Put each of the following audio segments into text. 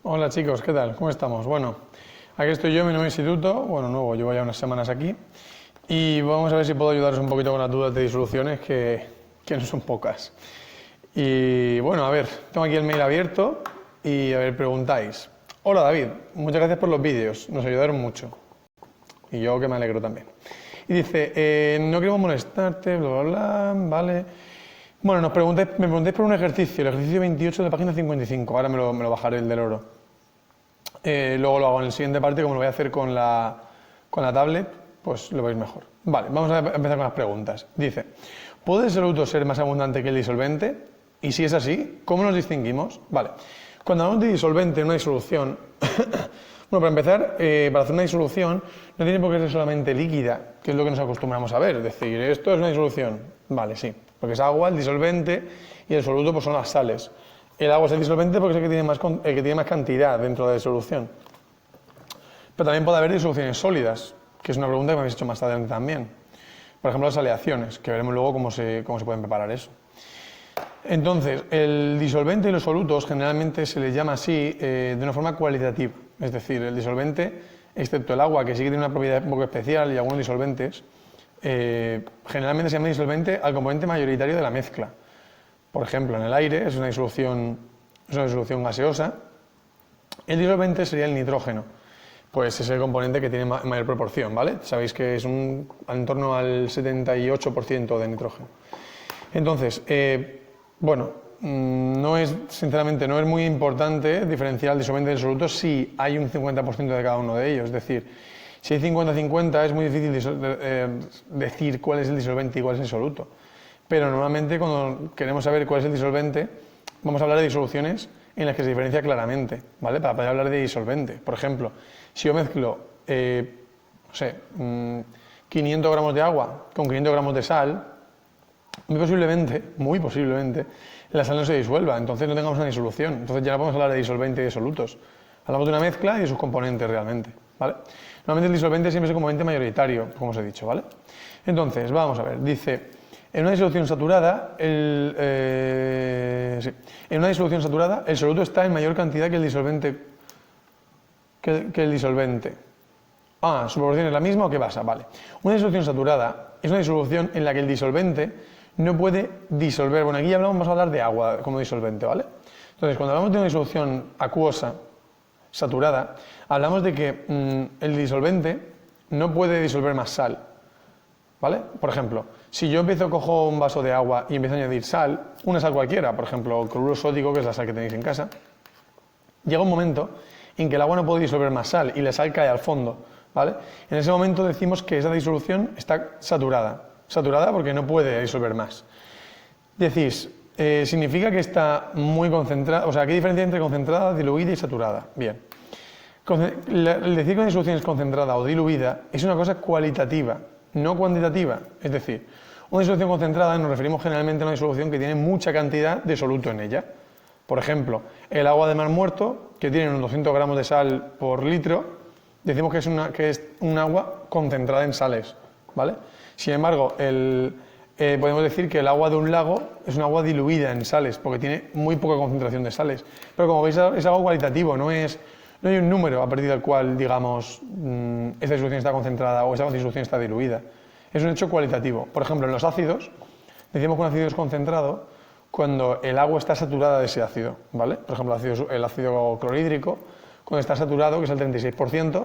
Hola chicos, ¿qué tal? ¿Cómo estamos? Bueno, aquí estoy yo en mi nuevo instituto, bueno, nuevo, llevo ya unas semanas aquí y vamos a ver si puedo ayudaros un poquito con las dudas de disoluciones que no son pocas. Y bueno, a ver, tengo aquí el mail abierto y a ver, preguntáis. Hola David, muchas gracias por los vídeos, nos ayudaron mucho y yo que me alegro también. Y dice, no queremos molestarte, bla, bla, bla, vale. Bueno, me preguntáis por un ejercicio, el ejercicio 28 de la página 55, ahora me lo bajaré el del oro. Luego lo hago en el siguiente parte, como lo voy a hacer con la tablet, pues lo veis mejor. Vale, vamos a empezar con las preguntas. Dice, ¿puede el soluto ser más abundante que el disolvente? Y si es así, ¿cómo nos distinguimos? Vale, cuando hablamos de disolvente en una disolución, bueno, para empezar, para hacer una disolución no tiene por qué ser solamente líquida, que es lo que nos acostumbramos a ver, es decir, esto es una disolución. Vale, sí, porque es agua, el disolvente, y el soluto pues son las sales. El agua es el disolvente porque es el que tiene más cantidad dentro de la disolución. Pero también puede haber disoluciones sólidas, que es una pregunta que me habéis hecho más adelante también. Por ejemplo, las aleaciones, que veremos luego cómo se pueden preparar eso. Entonces, el disolvente y los solutos generalmente se les llama así de una forma cualitativa. Es decir, el disolvente, excepto el agua, que sí que tiene una propiedad un poco especial, y algunos disolventes, generalmente se llama disolvente al componente mayoritario de la mezcla. Por ejemplo, en el aire es una disolución gaseosa. El disolvente sería el nitrógeno, pues es el componente que tiene mayor proporción, ¿vale? Sabéis que es en torno al 78% de nitrógeno. Entonces, sinceramente no es muy importante diferenciar el disolvente del soluto si hay un 50% de cada uno de ellos. Es decir, si hay 50-50 es muy difícil decir cuál es el disolvente y cuál es el soluto. Pero normalmente cuando queremos saber cuál es el disolvente, vamos a hablar de disoluciones en las que se diferencia claramente, ¿vale? Para poder hablar de disolvente. Por ejemplo, si yo mezclo, 500 gramos de agua con 500 gramos de sal, muy posiblemente, la sal no se disuelva, entonces no tengamos una disolución. Entonces ya no podemos hablar de disolvente y de solutos. Hablamos de una mezcla y de sus componentes realmente, ¿vale? Normalmente el disolvente siempre es el componente mayoritario, como os he dicho, ¿vale? Entonces, vamos a ver, dice... En una disolución saturada, el soluto está en mayor cantidad que el disolvente. ¿Su proporción es la misma o qué pasa? Vale. Una disolución saturada es una disolución en la que el disolvente no puede disolver. Bueno, aquí ya vamos a hablar de agua como disolvente, ¿vale? Entonces, cuando hablamos de una disolución acuosa, saturada, hablamos de que el disolvente no puede disolver más sal, ¿vale? Por ejemplo, si yo cojo un vaso de agua y empiezo a añadir sal, una sal cualquiera, por ejemplo, cloruro sódico, que es la sal que tenéis en casa, llega un momento en que el agua no puede disolver más sal y la sal cae al fondo, ¿vale? En ese momento decimos que esa disolución está saturada. Saturada porque no puede disolver más. Decís, significa que está muy concentrada, o sea, ¿qué diferencia hay entre concentrada, diluida y saturada? Bien. El decir que una disolución es concentrada o diluida es una cosa cualitativa, no cuantitativa. Es decir, una disolución concentrada nos referimos generalmente a una disolución que tiene mucha cantidad de soluto en ella. Por ejemplo, el agua de mar muerto, que tiene unos 200 gramos de sal por litro, decimos que es un agua concentrada en sales, ¿vale? Sin embargo, podemos decir que el agua de un lago es un agua diluida en sales, porque tiene muy poca concentración de sales. Pero como veis, es algo cualitativo, no hay un número a partir del cual digamos esta disolución está concentrada o esta disolución está diluida. Es un hecho cualitativo. Por ejemplo, en los ácidos, decimos que un ácido es concentrado cuando el agua está saturada de ese ácido, ¿vale? Por ejemplo, el ácido clorhídrico, cuando está saturado, que es el 36%,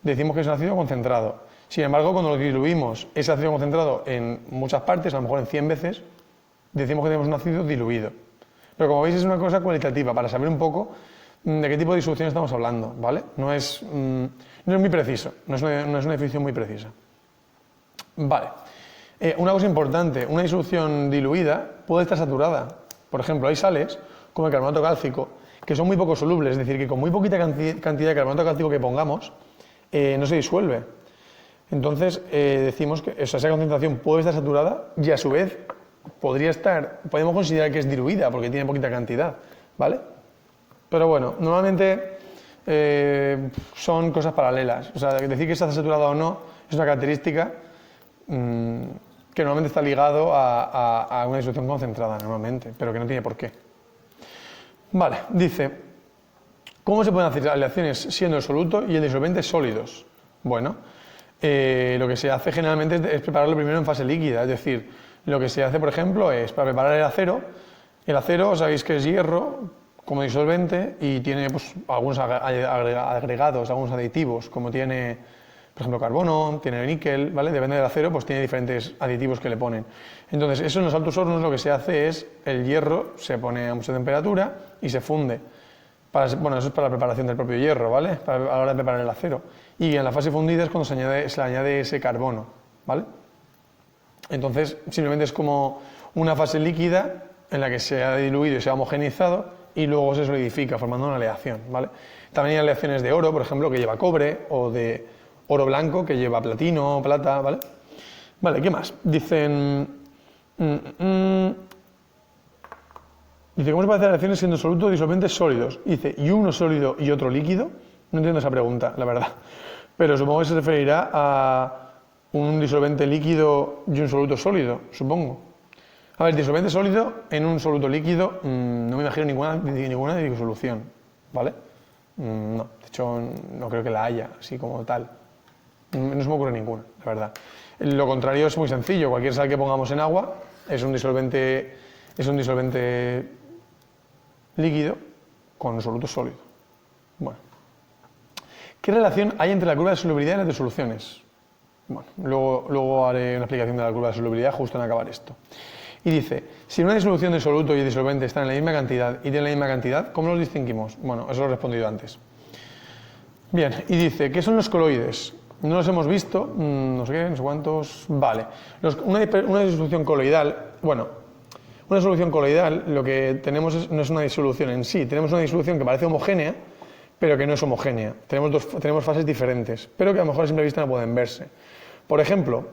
decimos que es un ácido concentrado. Sin embargo, cuando lo diluimos, ese ácido concentrado en muchas partes, a lo mejor en 100 veces, decimos que tenemos un ácido diluido. Pero como veis, es una cosa cualitativa, para saber un poco de qué tipo de disolución estamos hablando, ¿vale? No es muy preciso, no es una definición muy precisa. Vale. Una cosa importante, una disolución diluida puede estar saturada. Por ejemplo, hay sales, como el carbonato cálcico, que son muy poco solubles, es decir, que con muy poquita cantidad de carbonato cálcico que pongamos, no se disuelve. Entonces, decimos que esa concentración puede estar saturada y a su vez podemos considerar que es diluida porque tiene poquita cantidad, ¿vale? Pero bueno, normalmente son cosas paralelas. O sea, decir que está saturada o no es una característica que normalmente está ligado a una disolución concentrada, normalmente, pero que no tiene por qué. Vale, dice, ¿Cómo se pueden hacer aleaciones siendo el soluto y el disolvente sólidos? Bueno, lo que se hace generalmente es prepararlo primero en fase líquida, es decir, lo que se hace, por ejemplo, es para preparar el acero sabéis que es hierro como disolvente y tiene pues, algunos agregados, algunos aditivos, como tiene, por ejemplo, carbono, tiene níquel, ¿vale? Depende del acero, pues tiene diferentes aditivos que le ponen. Entonces, eso en los altos hornos lo que se hace es, el hierro se pone a mucha temperatura y se funde. Bueno, eso es para la preparación del propio hierro, ¿vale? A la hora de preparar el acero. Y en la fase fundida es cuando se le añade ese carbono, ¿vale? Entonces, simplemente es como una fase líquida en la que se ha diluido y se ha homogeneizado y luego se solidifica formando una aleación, ¿vale? También hay aleaciones de oro, por ejemplo, que lleva cobre, o de oro blanco, que lleva platino, plata, ¿vale? Vale, ¿qué más? Dicen... Dice, ¿cómo se puede hacer aleaciones siendo soluto disolventes sólidos? Dice, ¿y uno sólido y otro líquido? No entiendo esa pregunta, la verdad. Pero supongo que se referirá a un disolvente líquido y un soluto sólido, supongo. A ver, disolvente sólido en un soluto líquido, no me imagino ninguna disolución, ¿vale? No, de hecho no creo que la haya, así como tal. No se me ocurre ninguna, la verdad. Lo contrario es muy sencillo, cualquier sal que pongamos en agua es un disolvente líquido con un soluto sólido. Bueno. ¿Qué relación hay entre la curva de solubilidad y las disoluciones? Bueno, luego haré una explicación de la curva de solubilidad justo en acabar esto. Y dice, si una disolución de soluto y disolvente están en la misma cantidad y tienen la misma cantidad, ¿cómo los distinguimos? Bueno, eso lo he respondido antes. Bien, y dice, ¿qué son los coloides? No los hemos visto, no sé qué, no sé cuántos... Vale, una disolución coloidal, bueno, una solución coloidal lo que tenemos no es una disolución en sí, tenemos una disolución que parece homogénea, pero que no es homogénea. Tenemos fases diferentes, pero que a lo mejor a simple vista no pueden verse. Por ejemplo,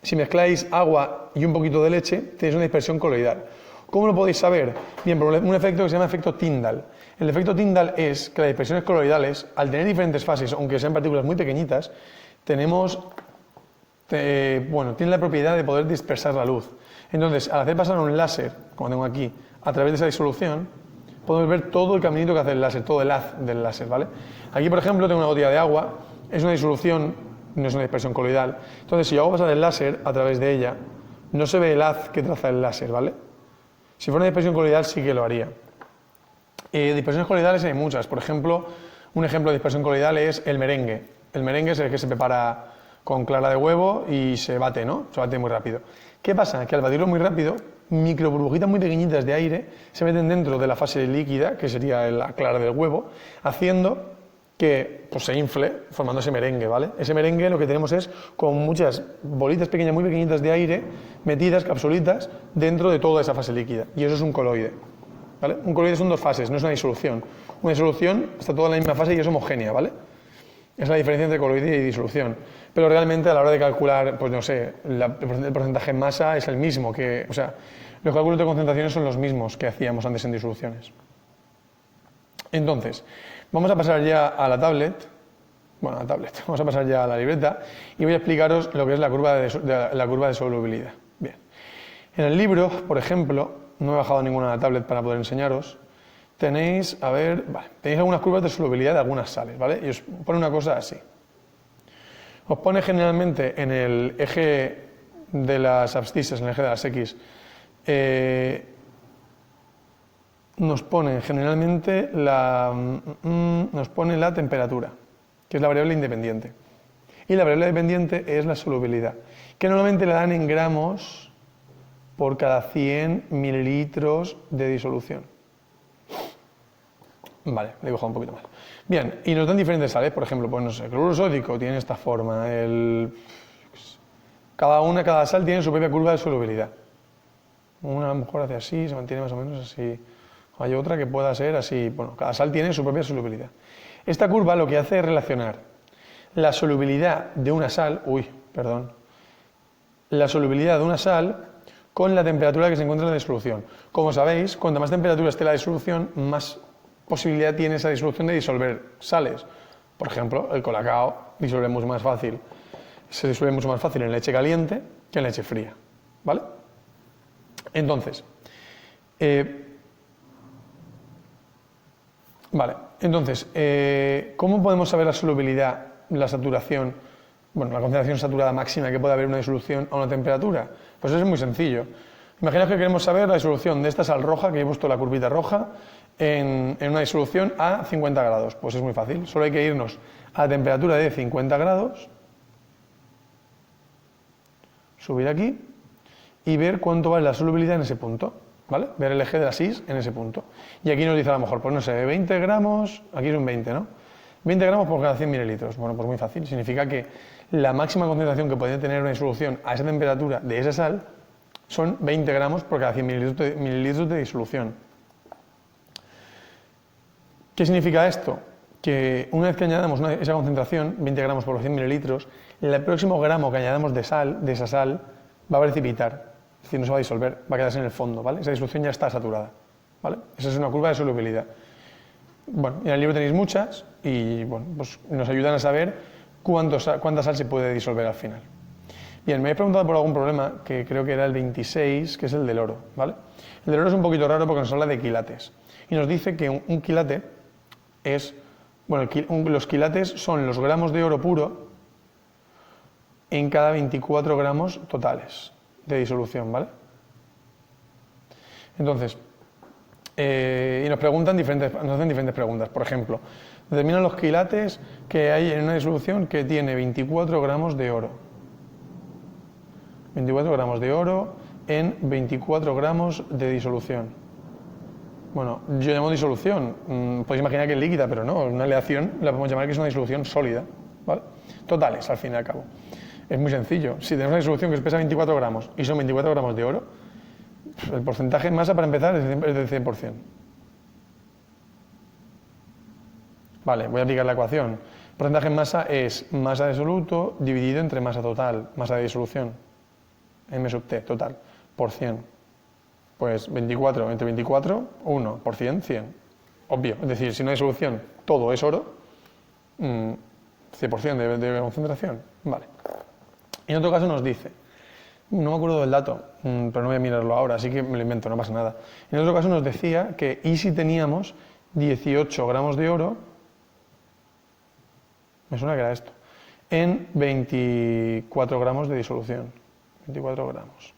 si mezcláis agua y un poquito de leche, tenéis una dispersión coloidal. ¿Cómo lo podéis saber? Bien, por un efecto que se llama efecto Tyndall. El efecto Tyndall es que las dispersiones coloidales, al tener diferentes fases, aunque sean partículas muy pequeñitas, tienen la propiedad de poder dispersar la luz. Entonces, al hacer pasar un láser, como tengo aquí, a través de esa disolución, podemos ver todo el caminito que hace el láser, todo el haz del láser, ¿vale? Aquí, por ejemplo, tengo una botella de agua, es una disolución, no es una dispersión coloidal. Entonces, si yo hago pasar el láser a través de ella, no se ve el haz que traza el láser, ¿vale? Si fuera una dispersión coloidal, sí que lo haría. Dispersiones coloidales hay muchas. Por ejemplo, un ejemplo de dispersión coloidal es el merengue. El merengue es el que se prepara con clara de huevo y se bate, ¿no? Se bate muy rápido. ¿Qué pasa? Que al batirlo muy rápido, microburbujitas muy pequeñitas de aire se meten dentro de la fase líquida, que sería la clara del huevo, haciendo que pues, se infle, formando ese merengue, ¿vale? Ese merengue lo que tenemos es con muchas bolitas pequeñas, muy pequeñitas de aire, metidas, capsulitas, dentro de toda esa fase líquida. Y eso es un coloide, ¿vale? Un coloide son dos fases, no es una disolución. Una disolución está toda en la misma fase y es homogénea, ¿vale? Es la diferencia entre coloide y disolución. Pero realmente a la hora de calcular, pues no sé, el porcentaje en masa es el mismo, o sea, los cálculos de concentraciones son los mismos que hacíamos antes en disoluciones. Entonces, vamos a pasar ya a la tablet, vamos a pasar ya a la libreta y voy a explicaros lo que es la curva de solubilidad. Bien. En el libro, por ejemplo, no he bajado ninguna a la tablet para poder enseñaros, tenéis algunas curvas de solubilidad de algunas sales, ¿vale? Y os pone una cosa así. Os pone generalmente en el eje de las abscisas, en el eje de las X, nos pone generalmente la temperatura, que es la variable independiente. Y la variable dependiente es la solubilidad, que normalmente la dan en gramos por cada 100 mililitros de disolución. Vale, le he dibujado un poquito más. Bien, y nos dan diferentes sales, por ejemplo, pues no sé, el cloruro sódico tiene esta forma, cada sal tiene su propia curva de solubilidad. Una a lo mejor hace así, se mantiene más o menos así. Hay otra que pueda ser así, bueno, cada sal tiene su propia solubilidad. Esta curva lo que hace es relacionar la solubilidad de una sal, la solubilidad de una sal con la temperatura que se encuentra en la disolución. Como sabéis, cuanta más temperatura esté la disolución, más posibilidad tiene esa disolución de disolver sales. Por ejemplo, el colacao se disuelve mucho más fácil en leche caliente que en leche fría, ¿vale? Entonces, Vale, entonces, ¿cómo podemos saber la solubilidad, la saturación, bueno, la concentración saturada máxima que puede haber en una disolución a una temperatura? Pues eso es muy sencillo. Imaginaos que queremos saber la disolución de esta sal roja, que he puesto la curvita roja, en una disolución a 50 grados. Pues es muy fácil, solo hay que irnos a la temperatura de 50 grados, subir aquí y ver cuánto vale la solubilidad en ese punto, ¿vale? Ver el eje de las Is en ese punto. Y aquí nos dice a lo mejor, pues no sé, 20 gramos, aquí es un 20, ¿no? 20 gramos por cada 100 mililitros. Bueno, pues muy fácil. Significa que la máxima concentración que puede tener una disolución a esa temperatura de esa sal son 20 gramos por cada 100 mililitros de disolución. ¿Qué significa esto? Que una vez que añadamos esa concentración, 20 gramos por los 100 mililitros, el próximo gramo que añadamos de esa sal, va a precipitar. Es decir, no se va a disolver, va a quedarse en el fondo, ¿vale? Esa disolución ya está saturada, ¿vale? Esa es una curva de solubilidad. Bueno, en el libro tenéis muchas y, bueno, pues nos ayudan a saber cuánta sal se puede disolver al final. Bien, me habéis preguntado por algún problema, que creo que era el 26, que es el del oro, ¿vale? El del oro es un poquito raro porque nos habla de quilates. Y nos dice que un quilate es, bueno, los quilates son los gramos de oro puro en cada 24 gramos totales de disolución, ¿vale? Entonces, y nos hacen diferentes preguntas. Por ejemplo, determinan los quilates que hay en una disolución que tiene 24 gramos de oro. 24 gramos de oro en 24 gramos de disolución. Bueno, yo llamo disolución. Podéis imaginar que es líquida, pero no, una aleación la podemos llamar que es una disolución sólida, ¿vale? Totales, al fin y al cabo. Es muy sencillo. Si tenemos una disolución que pesa 24 gramos y son 24 gramos de oro, el porcentaje en masa para empezar es del 100%. Vale, voy a aplicar la ecuación. El porcentaje en masa es masa de soluto dividido entre masa total, masa de disolución, m sub t, total, por 100. Pues 24 entre 24, 1 por 100, 100. Obvio, es decir, si no hay solución, todo es oro, 100% de concentración. Vale. En otro caso nos dice, no me acuerdo del dato, pero no voy a mirarlo ahora, así que me lo invento, no pasa nada. En otro caso nos decía que, ¿y si teníamos 18 gramos de oro, me suena que era esto, en 24 gramos de disolución? 24 gramos.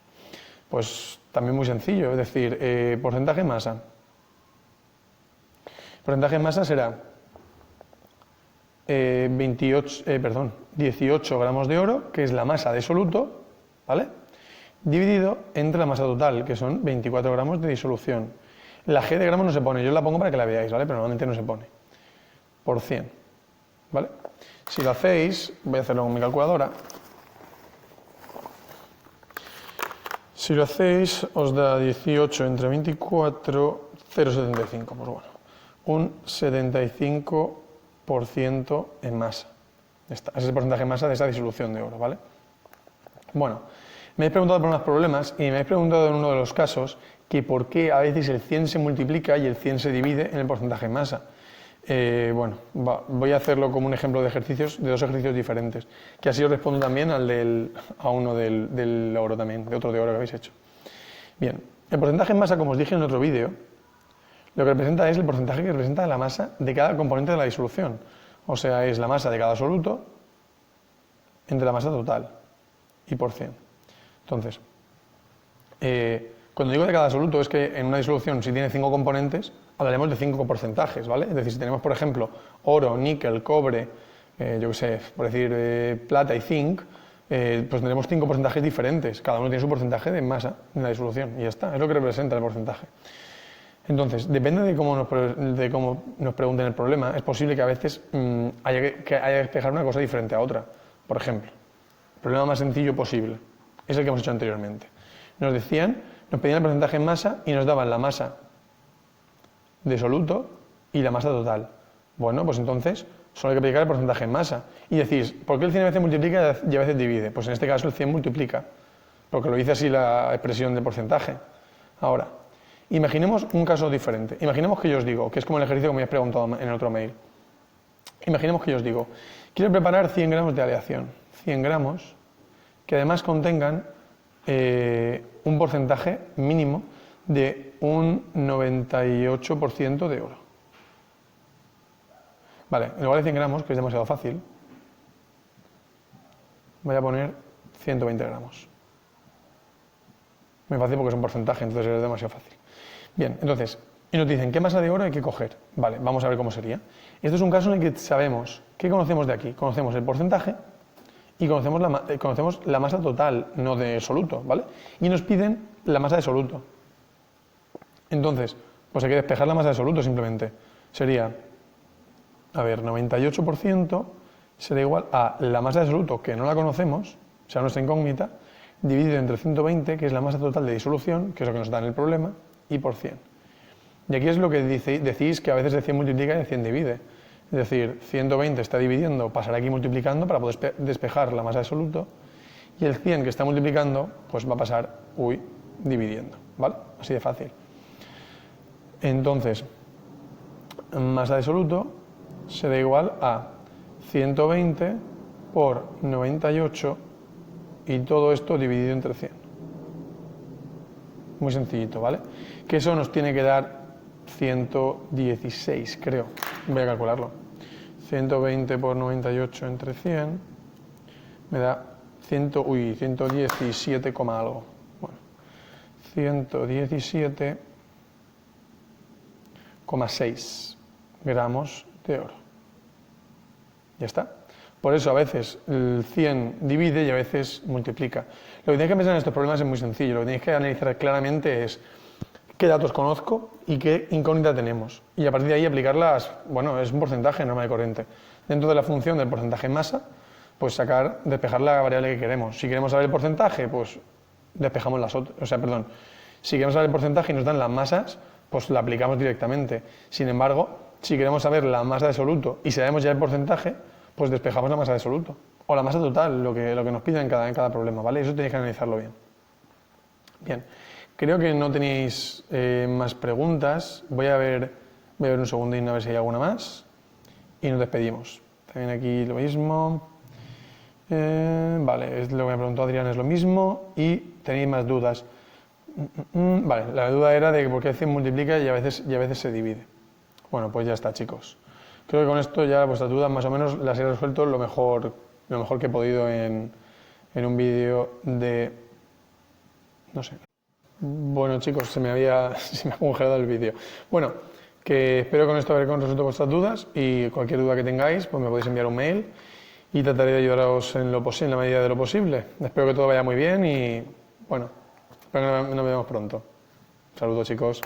Pues también muy sencillo, es decir, porcentaje en masa. Porcentaje en masa será 18 gramos de oro, que es la masa de soluto, ¿vale? Dividido entre la masa total, que son 24 gramos de disolución. La G de gramos no se pone, yo la pongo para que la veáis, ¿vale? Pero normalmente no se pone. Por 100, ¿vale? Si lo hacéis, voy a hacerlo con mi calculadora. Si lo hacéis, os da 18 entre 24, 0,75. Pues bueno, un 75% en masa. Ese es el porcentaje en masa de esa disolución de oro, ¿vale? Bueno, me habéis preguntado por unos problemas y me habéis preguntado en uno de los casos que por qué a veces el 100 se multiplica y el 100 se divide en el porcentaje en masa. Bueno, voy a hacerlo como un ejemplo de ejercicios, de dos ejercicios diferentes, que así os respondo también a uno del oro también, de otro de oro que habéis hecho. Bien, el porcentaje en masa, como os dije en otro vídeo, lo que representa es el porcentaje que representa la masa de cada componente de la disolución. O sea, es la masa de cada soluto entre la masa total y por 100. Entonces, cuando digo de cada soluto es que en una disolución, si tiene 5 componentes, hablaremos de 5 porcentajes, ¿vale? Es decir, si tenemos, por ejemplo, oro, níquel, cobre, yo qué sé, por decir plata y zinc, pues tendremos 5 porcentajes diferentes. Cada uno tiene su porcentaje de masa en la disolución y ya está, es lo que representa el porcentaje. Entonces, depende de cómo nos pregunten el problema, es posible que a veces haya que despejar una cosa diferente a otra. Por ejemplo, el problema más sencillo posible es el que hemos hecho anteriormente. Nos pedían el porcentaje en masa y nos daban la masa de soluto y la masa total. Bueno, pues entonces solo hay que aplicar el porcentaje en masa. Y decís, ¿por qué el 100 a veces multiplica y a veces divide? Pues en este caso el 100 multiplica, porque lo dice así la expresión de porcentaje. Ahora, imaginemos un caso diferente. Imaginemos que yo os digo, que es como el ejercicio que me habéis preguntado en otro mail. Imaginemos que yo os digo, quiero preparar 100 gramos de aleación. 100 gramos que además contengan un porcentaje mínimo de un 98% de oro. Vale, en lugar de 100 gramos, que es demasiado fácil, voy a poner 120 gramos. Muy fácil porque es un porcentaje, entonces es demasiado fácil. Bien, entonces, y nos dicen, ¿qué masa de oro hay que coger? Vale, vamos a ver cómo sería. Esto es un caso en el que sabemos, ¿qué conocemos de aquí? Conocemos el porcentaje y conocemos la masa total, no de soluto, ¿vale? Y nos piden la masa de soluto. Entonces, pues hay que despejar la masa de soluto simplemente. Sería, a ver, 98% será igual a la masa de soluto, que no la conocemos, o sea, nuestra incógnita, dividido entre 120, que es la masa total de disolución, que es lo que nos da en el problema, y por 100. Y aquí es lo que decís que a veces de 100 multiplica y de 100 divide. Es decir, 120 está dividiendo, pasará aquí multiplicando para poder despejar la masa de soluto, y el 100 que está multiplicando, pues va a pasar, dividiendo, ¿vale? Así de fácil. Entonces, masa de soluto será igual a 120 por 98 y todo esto dividido entre 100. Muy sencillito, ¿vale? Que eso nos tiene que dar 116, creo. Voy a calcularlo. 120 por 98 entre 100 me da 117, algo. Bueno, 117,6 gramos de oro. Ya está. Por eso a veces el 100 divide y a veces multiplica. Lo que tenéis que pensar en estos problemas es muy sencillo. Lo que tenéis que analizar claramente es qué datos conozco y qué incógnita tenemos. Y a partir de ahí aplicarlas, bueno, es un porcentaje normal y corriente. Dentro de la función del porcentaje masa, pues despejar la variable que queremos. Si queremos saber el porcentaje, pues despejamos las otras. O sea, perdón, si queremos saber el porcentaje y nos dan las masas, pues la aplicamos directamente. Sin embargo, si queremos saber la masa de soluto y sabemos ya el porcentaje, pues despejamos la masa de soluto. O la masa total, lo que nos piden en cada problema, ¿vale? Eso tenéis que analizarlo bien. Bien, creo que no tenéis más preguntas. Voy a ver un segundín a ver si hay alguna más. Y nos despedimos. También aquí lo mismo. Vale, es lo que me preguntó Adrián, es lo mismo. Y tenéis más dudas. Vale, la duda era de por qué 100 multiplica y a veces se divide. Bueno, pues ya está, chicos. Creo que con esto ya vuestras dudas más o menos las he resuelto lo mejor que he podido en un vídeo de... no sé. Bueno, chicos, se me ha congelado el vídeo. Bueno, que espero con esto haber resuelto vuestras dudas y cualquier duda que tengáis, pues me podéis enviar un mail y trataré de ayudaros en la medida de lo posible. Espero que todo vaya muy bien y, bueno, espero que nos vemos pronto. Saludos, chicos.